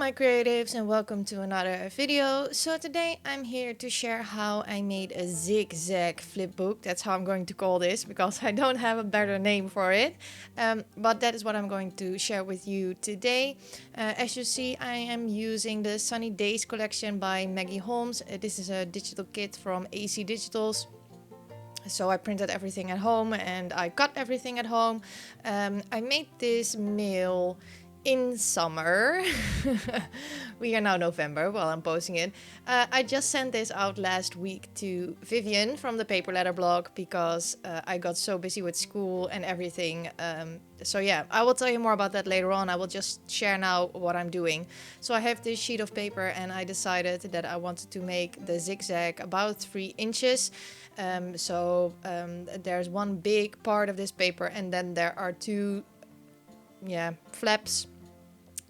my creatives, and welcome to another video. So today I'm here to share how I made a Zig Zag Flipbook. That's how I'm going to call this because I don't have a better name for it. But that is what I'm going to share with you today. As you see, I am using the Sunny Days collection by Maggie Holmes. This is a digital kit from AC Digitals. So I printed everything at home and I cut everything at home. I made this mail in summer. We are now November while I'm posting it. I just sent this out last week to Vivian from the paper letter blog because I got so busy with school and everything. So yeah, I will tell you more about that later on. I will just share now what I'm doing. So I have this sheet of paper and I decided that I wanted to make the zigzag about 3 inches. There's one big part of this paper and then there are two flaps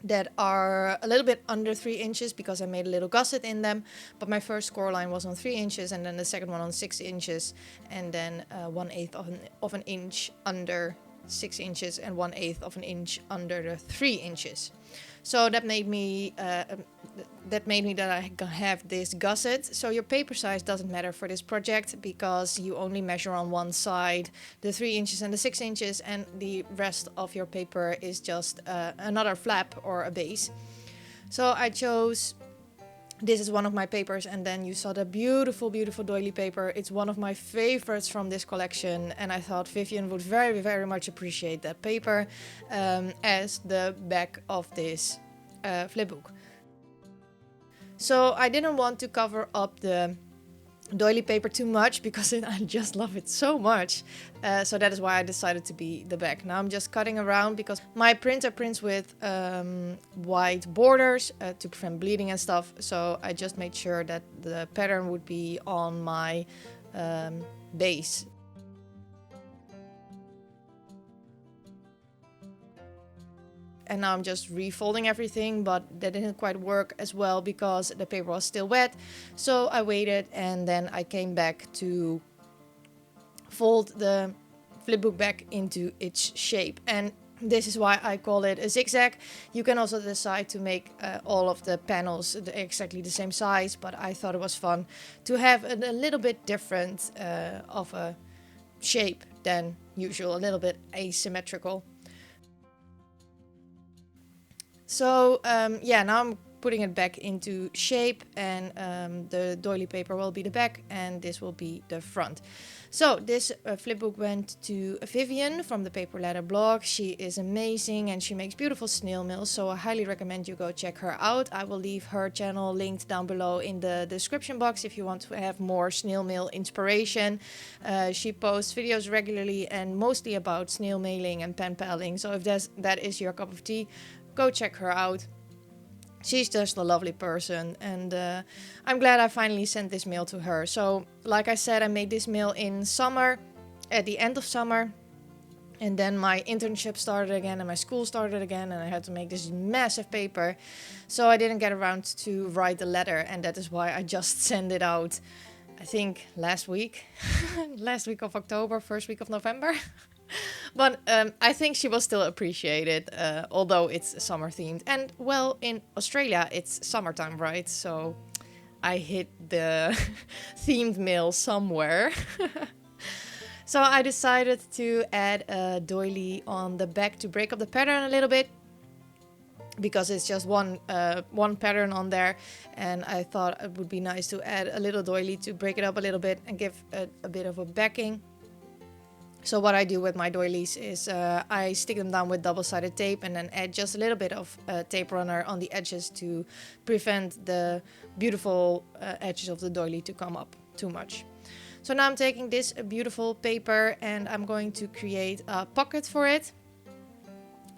that are a little bit under 3 inches because I made a little gusset in them, but my first score line was on 3 inches and then the second one on 6 inches and then 1/8 of an inch under 6 inches and 1/8 of an inch under the 3 inches. So that made me that I have this gusset. So your paper size doesn't matter for this project because you only measure on one side the 3 inches and the 6 inches, and the rest of your paper is just another flap or a base. So I chose. This is one of my papers, and then you saw the beautiful, beautiful doily paper. It's one of my favorites from this collection, and I thought Vivian would very, very much appreciate that paper as the back of this flipbook. So I didn't want to cover up the doily paper too much because I just love it so much. So that is why I decided to be the back. Now I'm just cutting around because my printer prints with white borders to prevent bleeding and stuff. So I just made sure that the pattern would be on my base. And now I'm just refolding everything, but that didn't quite work as well because the paper was still wet. So I waited and then I came back to fold the flipbook back into its shape. And this is why I call it a zigzag. You can also decide to make all of the panels exactly the same size, but I thought it was fun to have a little bit different of a shape than usual, a little bit asymmetrical. So now I'm putting it back into shape, and the doily paper will be the back and this will be the front. So this flipbook went to Vivian from the paper letter blog. She is amazing and she makes beautiful snail mail, so I highly recommend you go check her out. I will leave her channel linked down below in the description box if you want to have more snail mail inspiration. She posts videos regularly and mostly about snail mailing and pen paling, so if that is your cup of tea, go check her out. She's just a lovely person, and I'm glad I finally sent this mail to her. So, like I said, I made this mail in summer, at the end of summer, and then my internship started again and my school started again, and I had to make this massive paper. So I didn't get around to write the letter, and that is why I just sent it out, I think last week, last week of October, first week of November. But I think she will still appreciate it, although it's summer themed. And well, in Australia, it's summertime, right? So I hit the themed mail somewhere. So I decided to add a doily on the back to break up the pattern a little bit, because it's just one pattern on there, and I thought it would be nice to add a little doily to break it up a little bit and give a bit of a backing. So what I do with my doilies is I stick them down with double-sided tape and then add just a little bit of tape runner on the edges to prevent the beautiful edges of the doily to come up too much. So now I'm taking this beautiful paper and I'm going to create a pocket for it.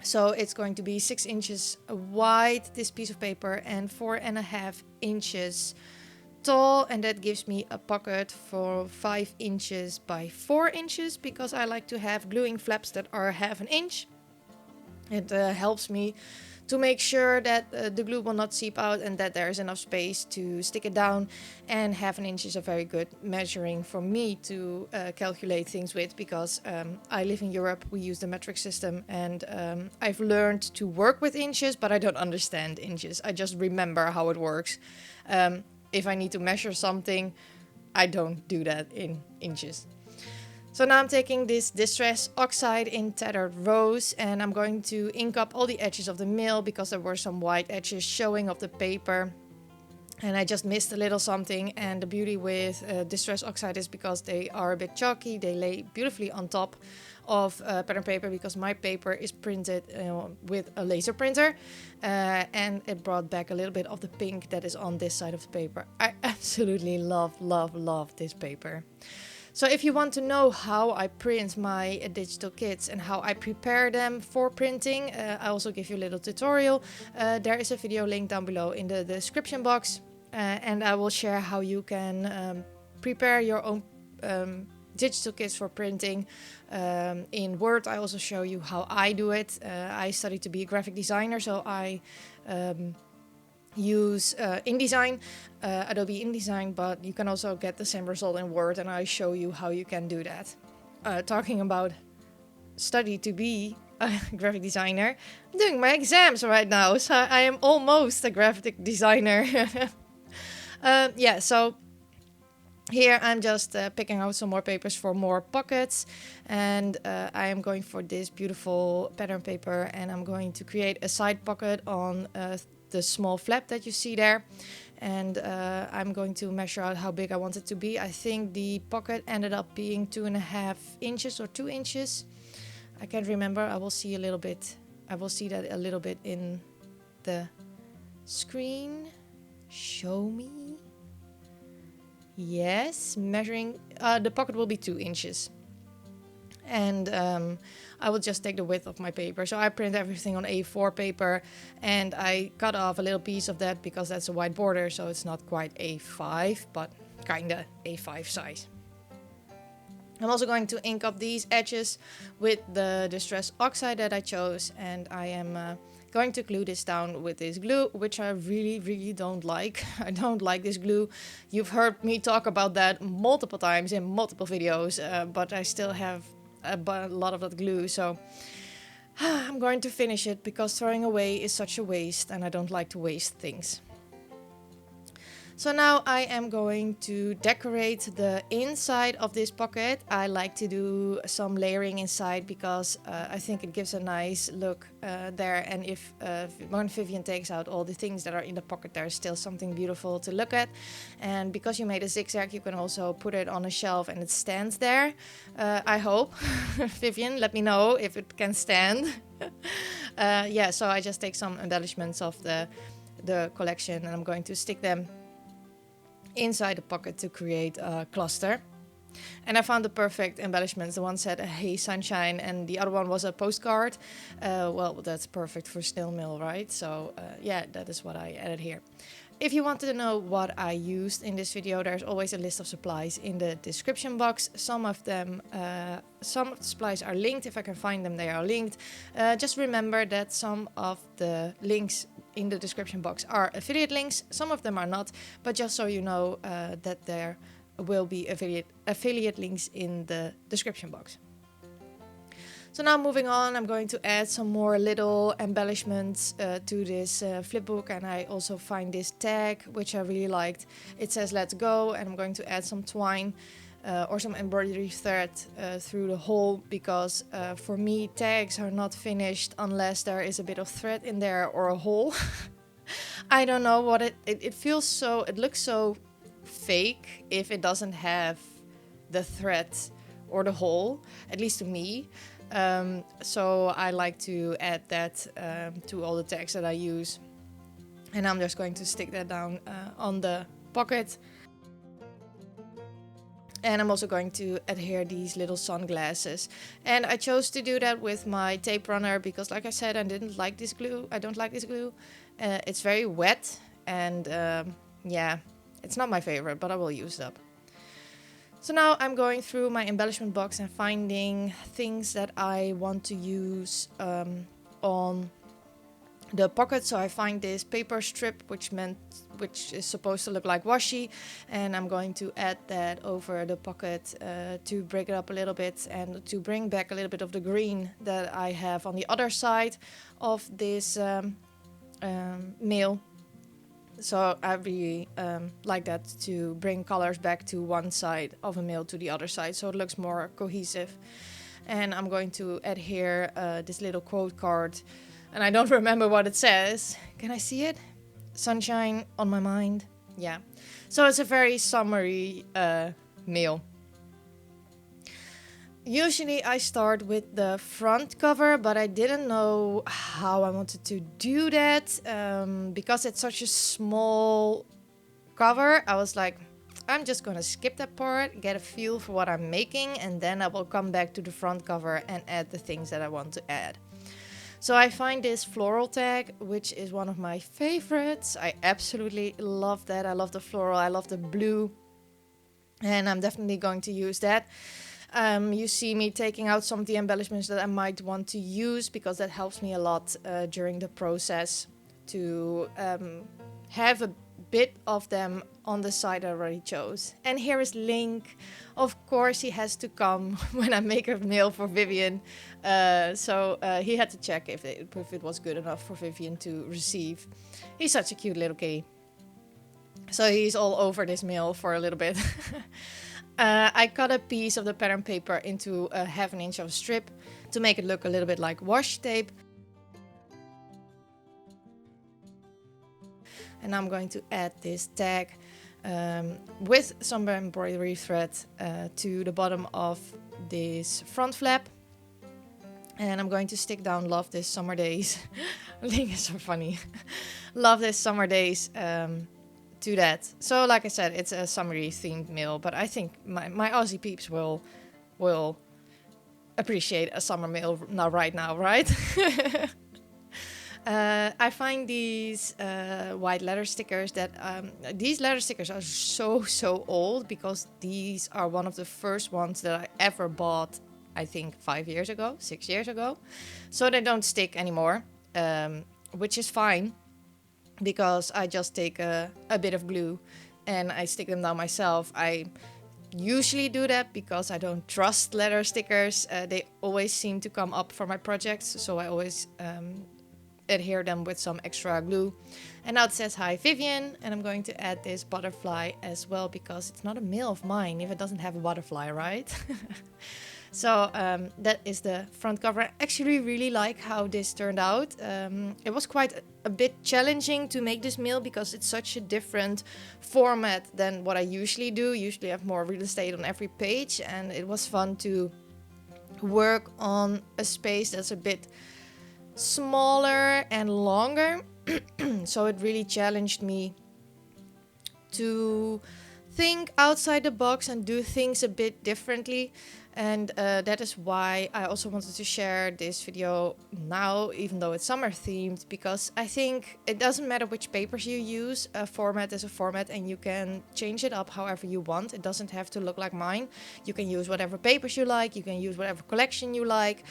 So it's going to be 6 inches wide, this piece of paper, and 4.5 inches tall, and that gives me a pocket for 5 inches by 4 inches because I like to have gluing flaps that are 1/2 inch. It helps me to make sure that the glue will not seep out and that there is enough space to stick it down. And 1/2 inch is a very good measuring for me to calculate things with, because I live in Europe, we use the metric system, and I've learned to work with inches, but I don't understand inches. I just remember how it works. If I need to measure something, I don't do that in inches. So now I'm taking this Distress Oxide in Tattered Rose, and I'm going to ink up all the edges of the mill because there were some white edges showing of the paper. And I just missed a little something, and the beauty with Distress Oxide is because they are a bit chalky, they lay beautifully on top of pattern paper, because my paper is printed with a laser printer, and it brought back a little bit of the pink that is on this side of the paper. I absolutely love this paper. So if you want to know how I print my digital kits and how I prepare them for printing, I also give you a little tutorial. There is a video link down below in the description box, and I will share how you can prepare your own digital kits for printing. In Word, I also show you how I do it. I studied to be a graphic designer, so I use InDesign, Adobe InDesign, but you can also get the same result in Word, and I show you how you can do that. Talking about study to be a graphic designer, I'm doing my exams right now, so I am almost a graphic designer. Yeah, so here I'm just picking out some more papers for more pockets, and I am going for this beautiful pattern paper, and I'm going to create a side pocket on the small flap that you see there, and I'm going to measure out how big I want it to be. I think the pocket ended up being 2.5 inches or 2 inches. I can't remember. I will see a little bit. I will see that a little bit in the screen. Show me. Yes, measuring. The pocket will be 2 inches. And I will just take the width of my paper. So I print everything on A4 paper, and I cut off a little piece of that because that's a white border, so it's not quite A5, but kinda A5 size. I'm also going to ink up these edges with the Distress Oxide that I chose, and I am going to glue this down with this glue, which I really don't like. I don't like this glue. You've heard me talk about that multiple times in multiple videos, but I still have a lot of that glue, so I'm going to finish it because throwing away is such a waste, and I don't like to waste things. So now I am going to decorate the inside of this pocket. I like to do some layering inside because I think it gives a nice look there. And if when Vivian takes out all the things that are in the pocket, there's still something beautiful to look at. And because you made a zigzag, you can also put it on a shelf and it stands there. I hope. Vivian, let me know if it can stand. Yeah, so I just take some embellishments of the collection, and I'm going to stick them inside the pocket to create a cluster. And I found the perfect embellishments. The one said "Hey sunshine" and the other one was a postcard. Well, that's perfect for Snail mail, right? So yeah, that is what I added here. If you wanted to know what I used in this video, there's always a list of supplies in the description box. Some of the supplies are linked. If I can find them, they are linked. Just remember that some of the links in the description box are affiliate links. Some of them are not, but just so you know that there will be affiliate links in the description box. So now moving on, I'm going to add some more little embellishments to this flipbook, and I also find this tag which I really liked. It says "Let's go," and I'm going to add some twine or some embroidery thread through the hole, because for me tags are not finished unless there is a bit of thread in there or a hole. I don't know what it feels so, it looks so fake if it doesn't have the thread or the hole, at least to me. So I like to add that to all the tags that I use, and I'm just going to stick that down on the pocket. And I'm also going to adhere these little sunglasses, and I chose to do that with my tape runner because, like I said, I didn't like this glue. I don't like this glue. It's very wet, and yeah, it's not my favorite, but I will use it up. So now I'm going through my embellishment box and finding things that I want to use on the pocket. So I find this paper strip which is supposed to look like washi, and I'm going to add that over the pocket to break it up a little bit and to bring back a little bit of the green that I have on the other side of this mail. So I really like that, to bring colors back to one side of a mail to the other side, so it looks more cohesive. And I'm going to add here this little quote card, and I don't remember what it says. Can I see it? Sunshine on my mind. Yeah. So it's a very summery mail. Usually I start with the front cover, but I didn't know how I wanted to do that because it's such a small cover. I was like, I'm just gonna skip that part, get a feel for what I'm making, and then I will come back to the front cover and add the things that I want to add. So I find this floral tag, which is one of my favorites. I absolutely love that. I love the floral, I love the blue, and I'm definitely going to use that. You see me taking out some of the embellishments that I might want to use, because that helps me a lot during the process to have a bit of them on the side I already chose. And here is Link. Of course he has to come when I make a mail for Vivian. So he had to check if it was good enough for Vivian to receive. He's such a cute little kitty. So he's all over this mail for a little bit. I cut a piece of the pattern paper into a 1/2 inch of strip to make it look a little bit like washi tape. And I'm going to add this tag with some embroidery thread to the bottom of this front flap. And I'm going to stick down "Love this summer days." Link is so funny. "Love this summer days" to that. So like I said, it's a summery themed mail, but I think my Aussie peeps will appreciate a summer mail right now, right? I find these white letter stickers that these letter stickers are so old, because these are one of the first ones that I ever bought, I think 6 years ago. So they don't stick anymore, which is fine, because I just take a bit of glue and I stick them down myself. I usually do that because I don't trust letter stickers. They always seem to come up for my projects, so I always adhere them with some extra glue. And now it says "Hi Vivian," and I'm going to add this butterfly as well, because it's not a mail of mine if it doesn't have a butterfly, right? So that is the front cover. I actually really like how this turned out. It was quite a bit challenging to make this mail, because it's such a different format than what I usually do. Usually I have more real estate on every page, and it was fun to work on a space that's a bit smaller and longer. So it really challenged me to think outside the box and do things a bit differently. And that is why I also wanted to share this video now, even though it's summer themed, because I think it doesn't matter which papers you use. A format is a format, and you can change it up however you want. It doesn't have to look like mine. You can use whatever papers you like. You can use whatever collection you like.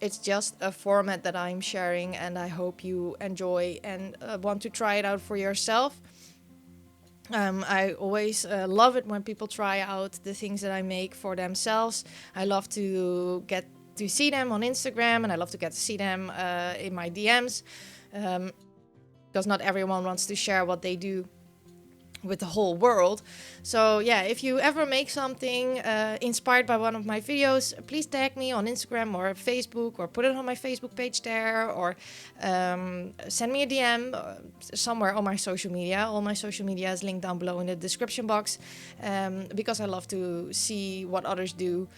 It's just a format that I'm sharing, and I hope you enjoy and want to try it out for yourself. I always love it when people try out the things that I make for themselves. I love to get to see them on Instagram, and I love to get to see them in my DMs, because not everyone wants to share what they do with the whole world. So yeah, if you ever make something inspired by one of my videos, please tag me on Instagram or Facebook, or put it on my Facebook page there, or send me a DM somewhere on my social media. All my social media is linked down below in the description box, because I love to see what others do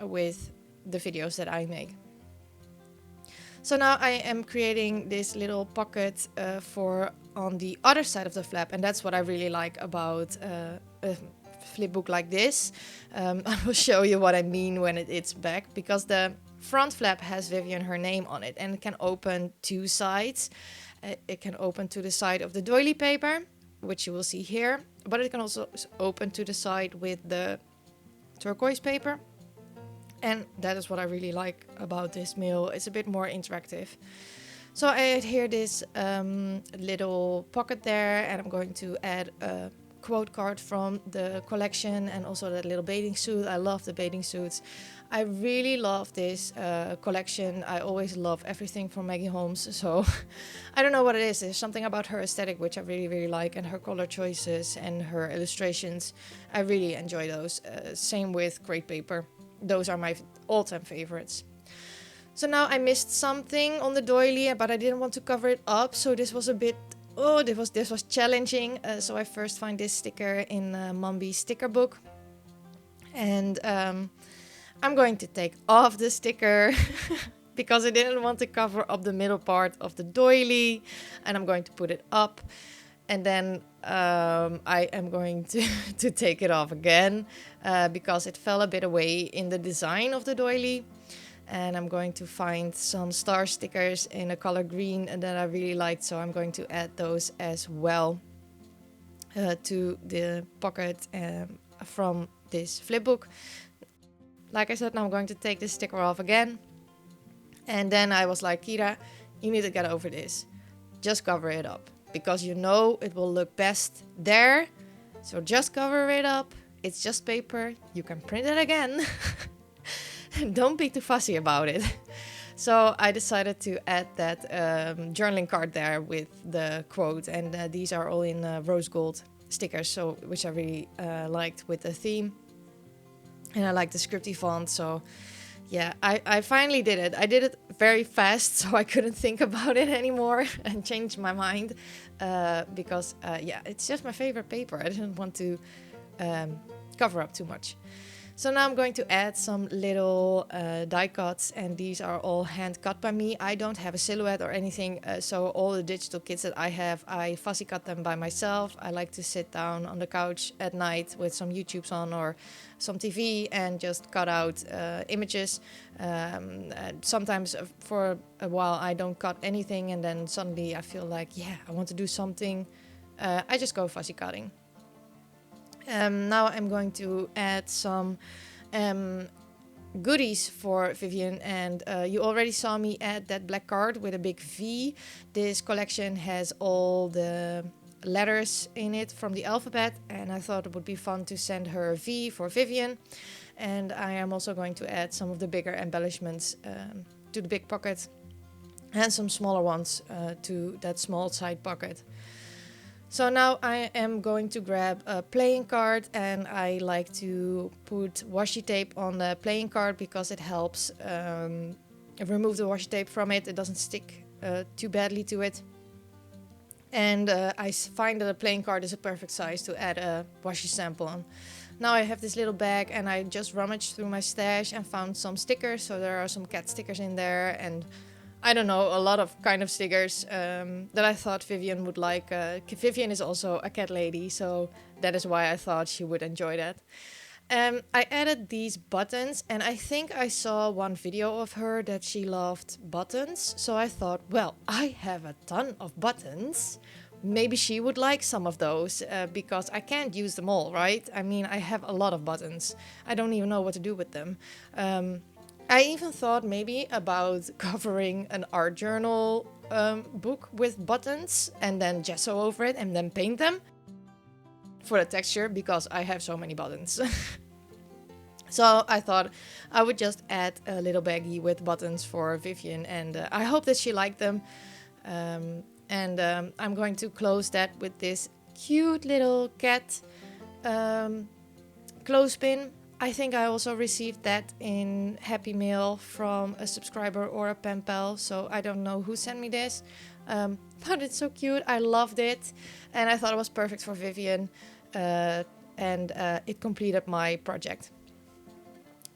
with the videos that I make. So now I am creating this little pocket for on the other side of the flap, and that's what I really like about a flipbook like this. I will show you what I mean when it's back, because the front flap has Vivian, her name on it, and it can open two sides. It can open to the side of the doily paper, which you will see here, but it can also open to the side with the turquoise paper. And that is what I really like about this mail. It's a bit more interactive. So I add here this little pocket there, and I'm going to add a quote card from the collection and also that little bathing suit. I love the bathing suits. I really love this collection. I always love everything from Maggie Holmes. So I don't know what it is. There's something about her aesthetic which I really, really like, and her color choices and her illustrations. I really enjoy those. Same with Great Paper. Those are my all-time favorites. So now I missed something on the doily, but I didn't want to cover it up. So this was a bit, this was challenging. So I first find this sticker in Mambi's sticker book. And I'm going to take off the sticker because I didn't want to cover up the middle part of the doily. And I'm going to put it up. And then I am going to take it off again because it fell a bit away in the design of the doily. And I'm going to find some star stickers in a color green and that I really liked. So I'm going to add those as well to the pocket from this flipbook. Like I said, now I'm going to take this sticker off again. And then I was like, Kyra, you need to get over this. Just cover it up. Because you know it will look best there. So just cover it up. It's just paper. You can print it again. Don't be too fussy about it. So I decided to add that journaling card there with the quote. And these are all in rose gold stickers, so which I really liked with the theme. And I like the scripty font. So yeah, I finally did it. I did it very fast, so I couldn't think about it anymore and changed my mind. Because yeah, it's just my favorite paper. I didn't want to cover up too much. So now I'm going to add some little die cuts, and these are all hand cut by me. I don't have a silhouette or anything, so all the digital kits that I have, I fussy cut them by myself. I like to sit down on the couch at night with some YouTubes on or some TV and just cut out images. Sometimes for a while I don't cut anything, and then suddenly I feel like, yeah, I want to do something. I just go fussy cutting. Now I'm going to add some goodies for Vivian, and you already saw me add that black card with a big V. This collection has all the letters in it from the alphabet, and I thought it would be fun to send her a V for Vivian. And I am also going to add some of the bigger embellishments to the big pocket and some smaller ones to that small side pocket. So now I am going to grab a playing card, and I like to put washi tape on the playing card because it helps remove the washi tape from it. It doesn't stick too badly to it. And I find that a playing card is a perfect size to add a washi sample on. Now I have this little bag, and I just rummaged through my stash and found some stickers. So there are some cat stickers in there, and I don't know, a lot of kind of stickers that I thought Vivian would like. Vivian is also a cat lady, so that is why I thought she would enjoy that. I added these buttons, and I think I saw one video of her that she loved buttons. So I thought, well, I have a ton of buttons. Maybe she would like some of those because I can't use them all, right? I mean, I have a lot of buttons. I don't even know what to do with them. I even thought maybe about covering an art journal book with buttons and then gesso over it and then paint them for the texture because I have so many buttons. So I thought I would just add a little baggie with buttons for Vivian, and I hope that she liked them. I'm going to close that with this cute little cat clothespin. I think I also received that in Happy Mail from a subscriber or a pen pal, so I don't know who sent me this, but it's so cute. I loved it, and I thought it was perfect for Vivian, and it completed my project.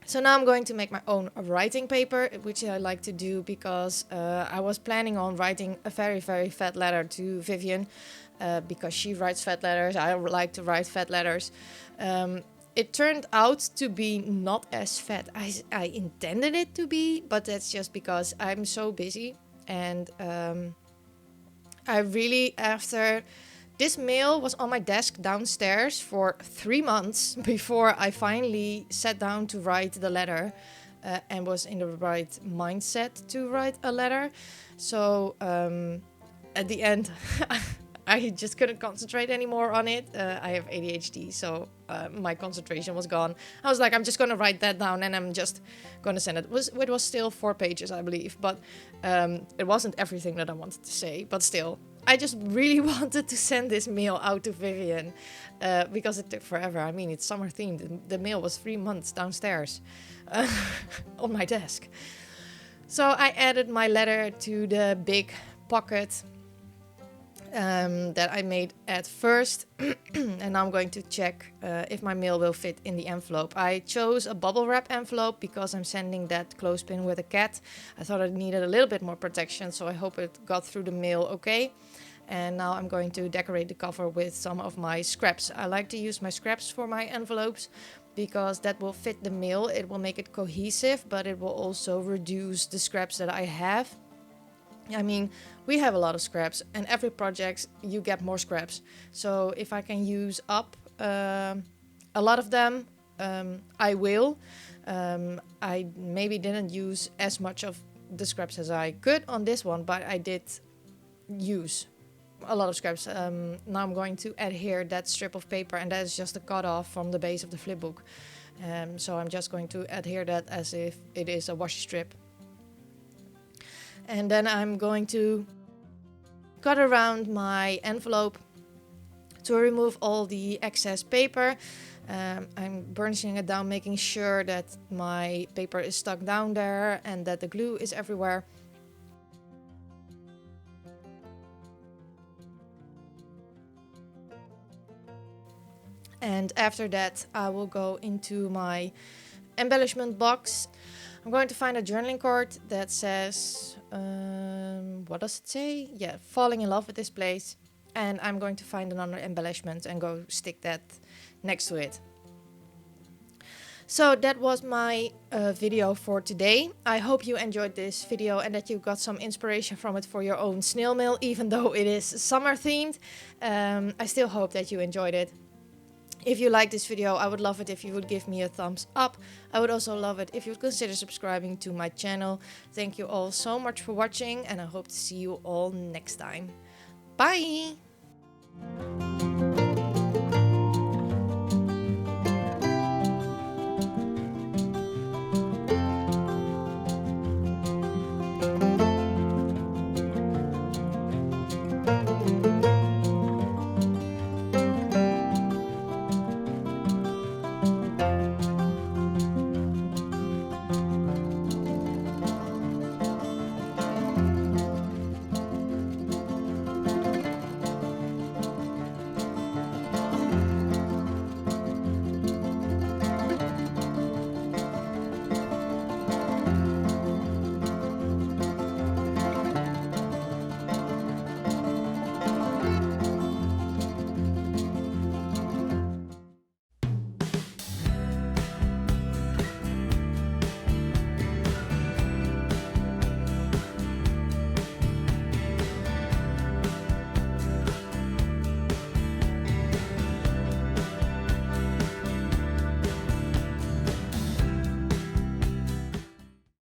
So now I'm going to make my own writing paper, which I like to do because I was planning on writing a very, very fat letter to Vivian because she writes fat letters. I like to write fat letters. It turned out to be not as fat as I intended it to be, but that's just because I'm so busy. And I really, after this mail was on my desk downstairs for 3 months before I finally sat down to write the letter. and was in the right mindset to write a letter. So at the end, I just couldn't concentrate anymore on it. I have ADHD, so my concentration was gone. I was like, I'm just going to write that down and I'm just going to send it. It was still 4 pages, I believe, but it wasn't everything that I wanted to say, but still. I just really wanted to send this mail out to Vivian because it took forever. I mean, it's summer themed. The mail was 3 months downstairs on my desk. So I added my letter to the big pocket that I made at first. And now I'm going to check if my mail will fit in the envelope. I chose a bubble wrap envelope because I'm sending that clothespin with a cat. I thought it needed a little bit more protection, so I hope it got through the mail okay. And now I'm going to decorate the cover with some of my scraps. I like to use my scraps for my envelopes because that will fit the mail. It will make it cohesive, but it will also reduce the scraps that I have. I mean, we have a lot of scraps, and every project you get more scraps. So if I can use up a lot of them, I will. I maybe didn't use as much of the scraps as I could on this one, but I did use a lot of scraps. Now I'm going to adhere that strip of paper, and that is just a cut off from the base of the flipbook. So I'm just going to adhere that as if it is a washi strip. And then I'm going to cut around my envelope to remove all the excess paper. I'm burnishing it down, making sure that my paper is stuck down there and that the glue is everywhere. And after that, I will go into my embellishment box. I'm going to find a journaling card that says, what does it say? Yeah, falling in love with this place. And I'm going to find another embellishment and go stick that next to it. So that was my video for today. I hope you enjoyed this video and that you got some inspiration from it for your own snail mail, even though it is summer themed. I still hope that you enjoyed it. If you like this video, I would love it if you would give me a thumbs up. I would also love it if you would consider subscribing to my channel. Thank you all so much for watching, and I hope to see you all next time. Bye!